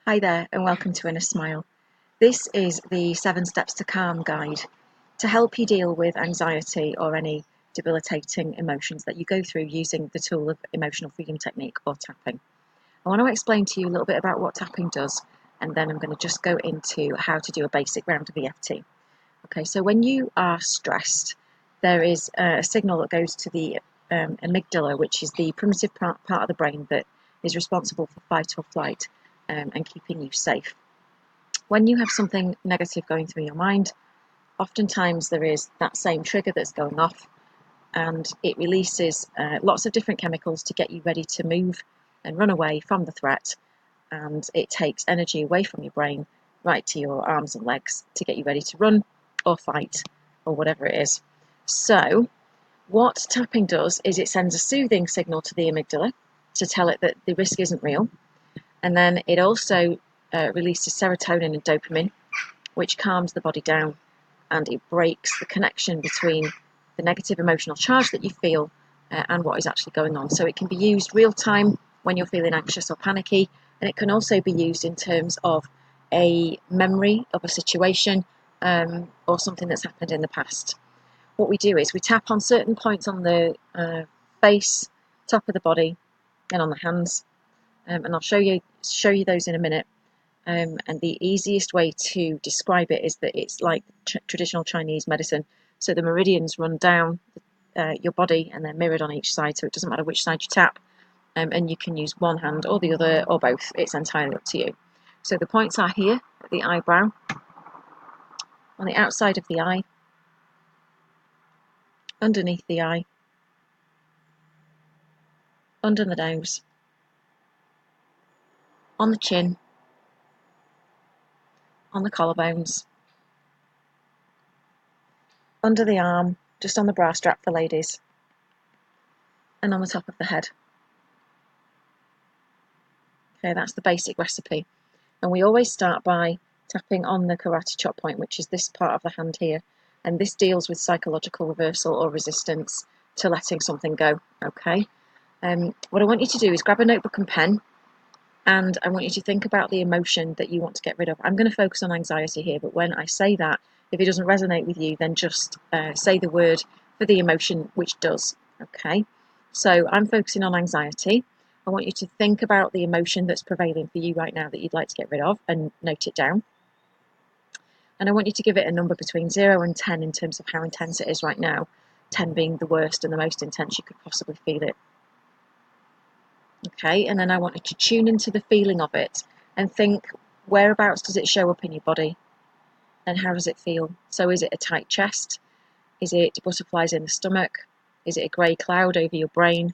Hi there and welcome to Inner Smile. This is the 7 Steps to Calm guide to help you deal with anxiety or any debilitating emotions that you go through using the tool of emotional freedom technique or tapping. I want to explain to you a little bit about what tapping does, and then I'm going to just go into how to do a basic round of EFT. Okay, so when you are stressed, there is a signal that goes to the amygdala, which is the primitive part of the brain that is responsible for fight or flight and keeping you safe. When you have something negative going through your mind, oftentimes there is that same trigger that's going off, and it releases lots of different chemicals to get you ready to move and run away from the threat, and it takes energy away from your brain right to your arms and legs to get you ready to run or fight or whatever it is. So what tapping does is it sends a soothing signal to the amygdala to tell it that the risk isn't real, and then it also releases serotonin and dopamine, which calms the body down, and it breaks the connection between the negative emotional charge that you feel and what is actually going on. So it can be used real time when you're feeling anxious or panicky, and it can also be used in terms of a memory of a situation or something that's happened in the past. What we do is we tap on certain points on the face, top of the body, and on the hands, and I'll show you those in a minute. And the easiest way to describe it is that it's like traditional Chinese medicine. So the meridians run down your body and they're mirrored on each side, so it doesn't matter which side you tap, and you can use one hand or the other or both. It's entirely up to you. So the points are here at the eyebrow, on the outside of the eye, underneath the eye, under the nose, on the chin, on the collarbones, under the arm, just on the bra strap for ladies, and on the top of the head. Okay, that's the basic recipe. And we always start by tapping on the karate chop point, which is this part of the hand here. And this deals with psychological reversal or resistance to letting something go. Okay. What I want you to do is grab a notebook and pen, and I want you to think about the emotion that you want to get rid of. I'm going to focus on anxiety here, but when I say that, if it doesn't resonate with you, then just say the word for the emotion which does. Okay. So I'm focusing on anxiety. I want you to think about the emotion that's prevailing for you right now that you'd like to get rid of and note it down. And I want you to give it a number between 0 and 10 in terms of how intense it is right now, 10 being the worst and the most intense you could possibly feel it. Okay, and then I want you to tune into the feeling of it and think, whereabouts does it show up in your body and how does it feel? So is it a tight chest? Is it butterflies in the stomach? Is it a grey cloud over your brain?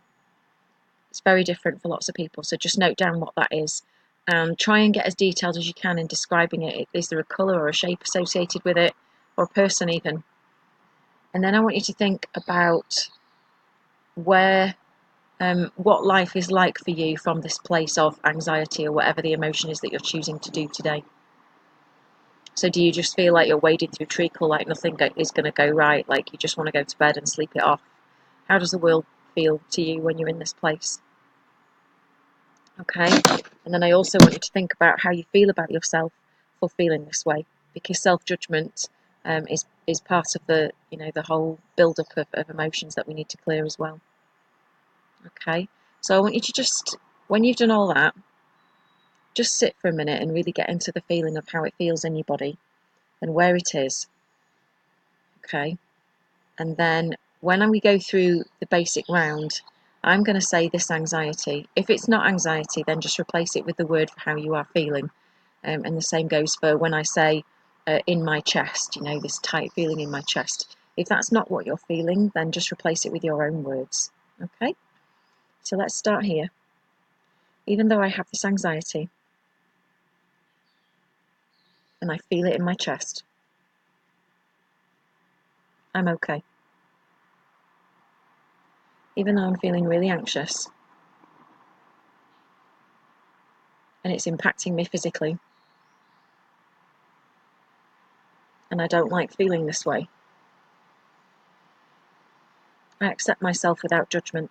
It's very different for lots of people, so just note down what that is and try and get as detailed as you can in describing it. Is there a colour or a shape associated with it, or a person even? And then I want you to think about what life is like for you from this place of anxiety or whatever the emotion is that you're choosing to do today. So do you just feel like you're wading through treacle, like nothing is going to go right, like you just want to go to bed and sleep it off? How does the world feel to you when you're in this place? Okay, and then I also want you to think about how you feel about yourself for feeling this way, because self-judgment is part of the the whole build-up of emotions that we need to clear as well. Okay, so I want you to just, when you've done all that, just sit for a minute and really get into the feeling of how it feels in your body and where it is. Okay, and then when we go through the basic round, I'm going to say this anxiety. If it's not anxiety, then just replace it with the word for how you are feeling. And the same goes for when I say in my chest, this tight feeling in my chest. If that's not what you're feeling, then just replace it with your own words. Okay? So let's start here. Even though I have this anxiety and I feel it in my chest, I'm okay. Even though I'm feeling really anxious and it's impacting me physically, and I don't like feeling this way, I accept myself without judgment.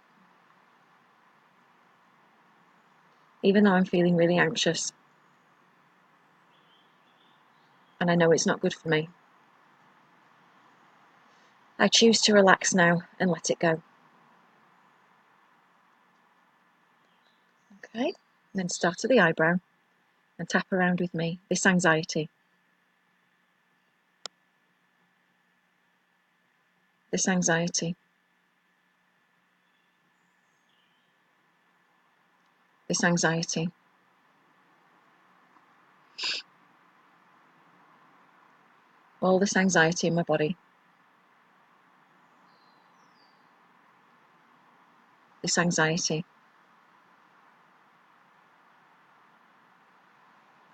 Even though I'm feeling really anxious and I know it's not good for me. I choose to relax now and let it go. Okay, and then start at the eyebrow and tap around with me this anxiety. This anxiety. This anxiety. All this anxiety in my body. This anxiety.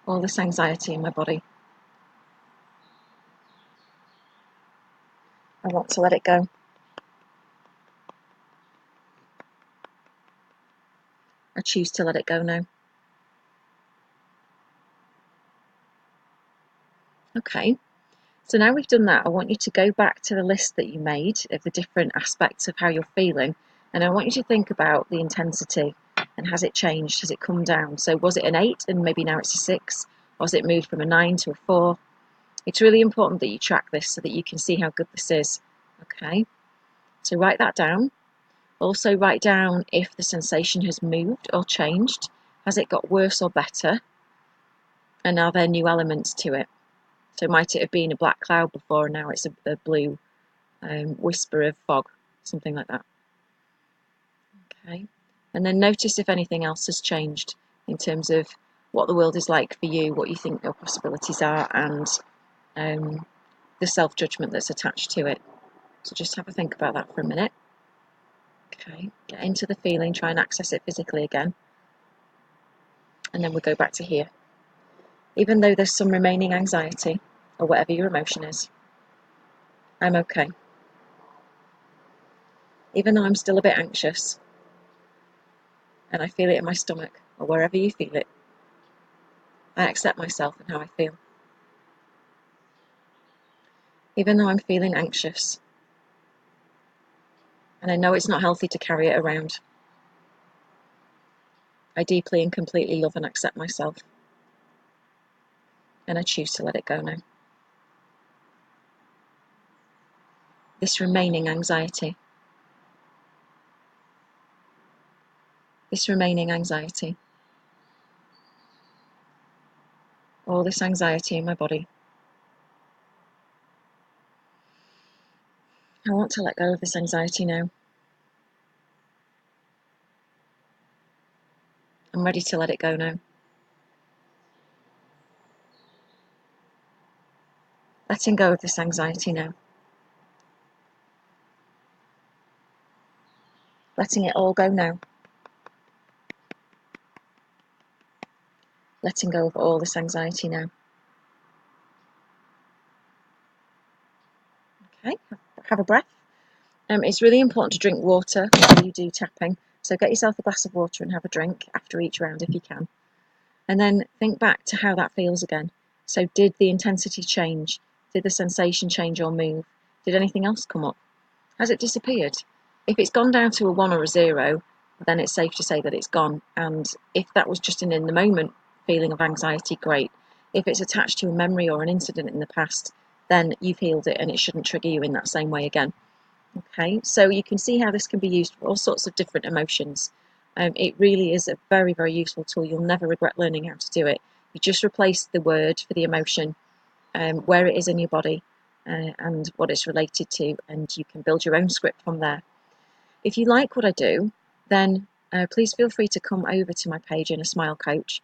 All this anxiety in my body. I want to let it go. I choose to let it go now. Okay, so now we've done that, I want you to go back to the list that you made of the different aspects of how you're feeling, and I want you to think about the intensity and has it changed, has it come down? So was it an 8 and maybe now it's a 6, or has it moved from a 9 to a 4? It's really important that you track this so that you can see how good this is. Okay, so write that down. Also write down if the sensation has moved or changed. Has it got worse or better? And are there new elements to it? So might it have been a black cloud before and now it's a blue whisper of fog, something like that. Okay, and then notice if anything else has changed in terms of what the world is like for you, what you think your possibilities are, and the self-judgment that's attached to it. So just have a think about that for a minute. Okay, get into the feeling, try and access it physically again. And then we'll go back to here. Even though there's some remaining anxiety, or whatever your emotion is, I'm okay. Even though I'm still a bit anxious, and I feel it in my stomach, or wherever you feel it, I accept myself and how I feel. Even though I'm feeling anxious, and I know it's not healthy to carry it around, I deeply and completely love and accept myself, and I choose to let it go now. This remaining anxiety. This remaining anxiety. All this anxiety in my body. I want to let go of this anxiety now. I'm ready to let it go now. Letting go of this anxiety now. Letting it all go now. Letting go of all this anxiety now. Okay, have a breath. It's really important to drink water while you do tapping, so get yourself a glass of water and have a drink after each round if you can. And then think back to how that feels again. So did the intensity change? Did the sensation change or move? Did anything else come up? Has it disappeared? If it's gone down to a 1 or a 0, then it's safe to say that it's gone. And if that was just an in the moment feeling of anxiety, great. If it's attached to a memory or an incident in the past, then you've healed it and it shouldn't trigger you in that same way again. Okay, so you can see how this can be used for all sorts of different emotions. It really is a very, very useful tool. You'll never regret learning how to do it. You just replace the word for the emotion, where it is in your body, and what it's related to, and you can build your own script from there. If you like what I do, then please feel free to come over to my page, Inner Smile Coach,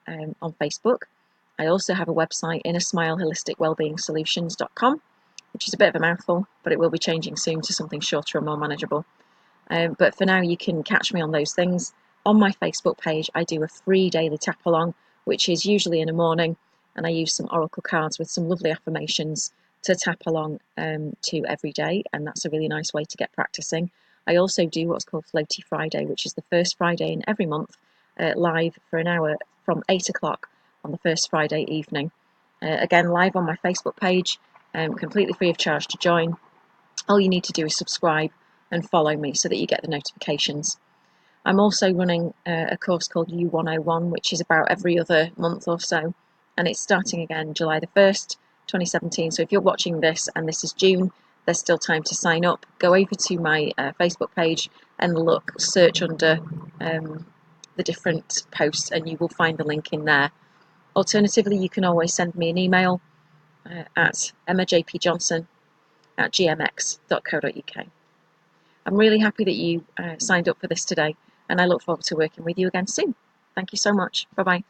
on Facebook. I also have a website, innersmileholisticwellbeingsolutions.com, which is a bit of a mouthful, but it will be changing soon to something shorter and more manageable. But for now, you can catch me on those things. On my Facebook page, I do a free daily tap along, which is usually in the morning, and I use some oracle cards with some lovely affirmations to tap along to every day, and that's a really nice way to get practicing. I also do what's called Floaty Friday, which is the first Friday in every month, live for an hour from 8 o'clock on the first Friday evening. Again, live on my Facebook page, completely free of charge to join. All you need to do is subscribe and follow me so that you get the notifications. I'm also running a course called U101, which is about every other month or so, and it's starting again July the 1st, 2017. So if you're watching this and this is June, there's still time to sign up. Go over to my Facebook page and search under the different posts, and you will find the link in there. Alternatively, you can always send me an email at emmajpjohnson@gmx.co.uk. I'm really happy that you signed up for this today, and I look forward to working with you again soon. Thank you so much. Bye bye.